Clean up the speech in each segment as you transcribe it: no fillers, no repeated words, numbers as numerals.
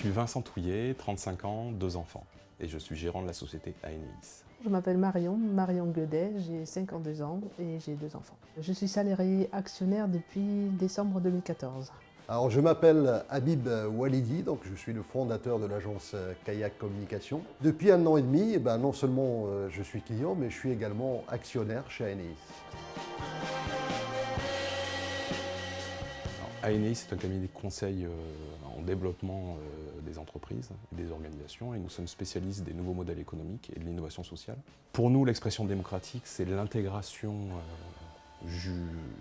suis Vincent Touillet, 35 ans, 2 enfants, et je suis gérant de la société Aeneis. Je m'appelle Marion Guedet, j'ai 52 ans et j'ai 2 enfants. Je suis salarié actionnaire depuis décembre 2014. Alors, je m'appelle Habib Walidi, donc je suis le fondateur de l'agence Kayak Communication. Depuis 1 an et demi, non seulement je suis client, mais je suis également actionnaire chez Aeneis. Aeneis est un cabinet de conseil en développement des entreprises et des organisations, et nous sommes spécialistes des nouveaux modèles économiques et de l'innovation sociale. Pour nous, l'expression démocratique, c'est l'intégration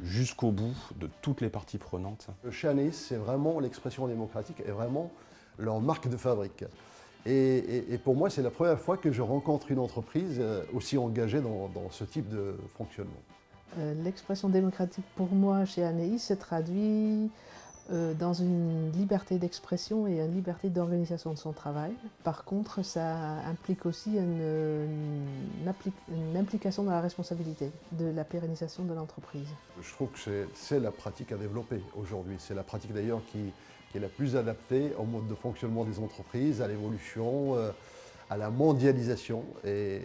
jusqu'au bout de toutes les parties prenantes. Chez Aeneis, c'est vraiment l'expression démocratique est vraiment leur marque de fabrique. Et pour moi, c'est la première fois que je rencontre une entreprise aussi engagée dans ce type de fonctionnement. L'expression démocratique pour moi chez Aeneis se traduit dans une liberté d'expression et une liberté d'organisation de son travail. Par contre, ça implique aussi une implication dans la responsabilité de la pérennisation de l'entreprise. Je trouve que c'est la pratique à développer aujourd'hui. C'est la pratique d'ailleurs qui est la plus adaptée au mode de fonctionnement des entreprises, à l'évolution, à la mondialisation et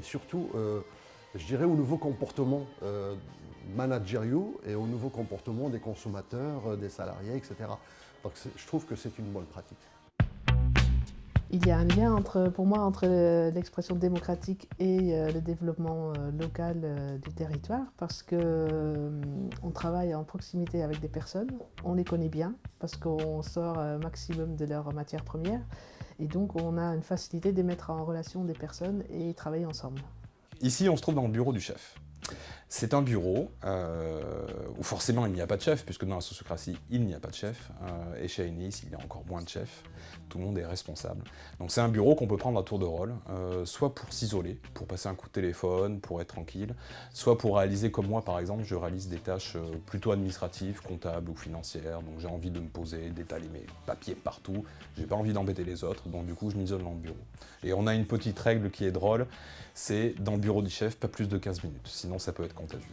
surtout, je dirais, aux nouveaux comportements managériaux et aux nouveaux comportements des consommateurs, des salariés, etc. Donc je trouve que c'est une bonne pratique. Il y a un lien pour moi entre l'expression démocratique et le développement local du territoire parce qu'on travaille en proximité avec des personnes, on les connaît bien parce qu'on sort un maximum de leurs matières premières et donc on a une facilité de mettre en relation des personnes et travailler ensemble. Ici, on se trouve dans le bureau du chef. C'est un bureau où forcément il n'y a pas de chef, puisque dans la sociocratie, il n'y a pas de chef. Et chez Aeneis, il y a encore moins de chefs. Tout le monde est responsable. Donc c'est un bureau qu'on peut prendre à tour de rôle, soit pour s'isoler, pour passer un coup de téléphone, pour être tranquille, soit pour réaliser comme moi, par exemple, je réalise des tâches plutôt administratives, comptables ou financières. Donc j'ai envie de me poser, d'étaler mes papiers partout. J'ai pas envie d'embêter les autres, donc du coup je m'isole dans le bureau. Et on a une petite règle qui est drôle, c'est dans le bureau du chef, pas plus de 15 minutes, sinon ça peut être contagieux.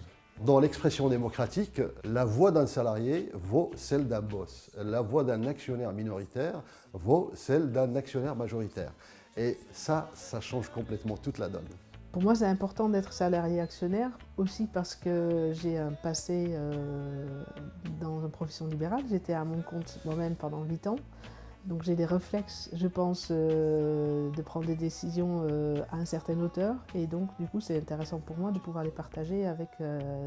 Dans l'expression démocratique, la voix d'un salarié vaut celle d'un boss. La voix d'un actionnaire minoritaire vaut celle d'un actionnaire majoritaire. Et ça change complètement toute la donne. Pour moi, c'est important d'être salarié actionnaire, aussi parce que j'ai un passé dans une profession libérale. J'étais à mon compte moi-même pendant 8 ans. Donc j'ai des réflexes, je pense, de prendre des décisions à une certaine hauteur. Et donc, du coup, c'est intéressant pour moi de pouvoir les partager avec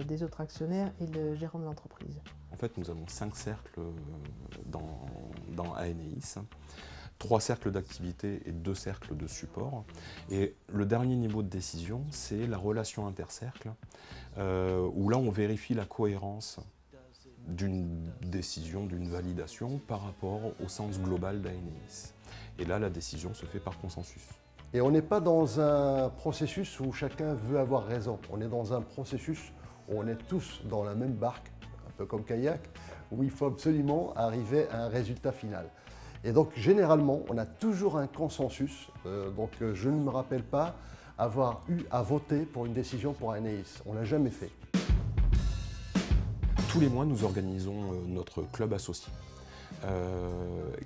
des autres actionnaires et le gérant de l'entreprise. En fait, nous avons 5 cercles dans Aeneis. 3 cercles d'activité et 2 cercles de support. Et le dernier niveau de décision, c'est la relation intercercle, où là, on vérifie la cohérence d'une décision, d'une validation par rapport au sens global d'Aeneis. Et là, la décision se fait par consensus. Et on n'est pas dans un processus où chacun veut avoir raison. On est dans un processus où on est tous dans la même barque, un peu comme kayak, où il faut absolument arriver à un résultat final. Et donc, généralement, on a toujours un consensus. Donc, je ne me rappelle pas avoir eu à voter pour une décision pour Aeneis. On ne l'a jamais fait. Tous les mois, nous organisons notre club associé,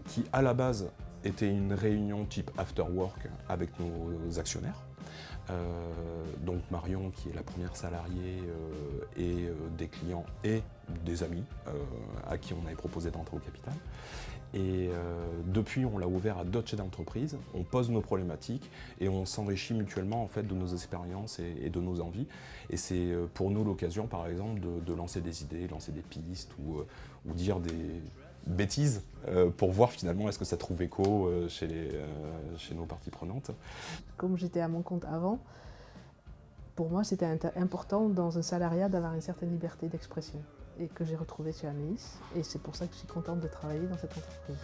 qui à la base était une réunion type after work avec nos actionnaires. Donc Marion, qui est la première salariée, et des clients et des amis à qui on avait proposé d'entrer au capital. Et depuis, on l'a ouvert à d'autres chefs d'entreprise, on pose nos problématiques et on s'enrichit mutuellement en fait, de nos expériences et de nos envies. Et c'est pour nous l'occasion, par exemple, de lancer des idées, lancer des pistes ou dire des bêtises pour voir finalement est-ce que ça trouve écho chez nos parties prenantes. Comme j'étais à mon compte avant, pour moi c'était important dans un salariat d'avoir une certaine liberté d'expression et que j'ai retrouvée chez Aeneis et c'est pour ça que je suis contente de travailler dans cette entreprise.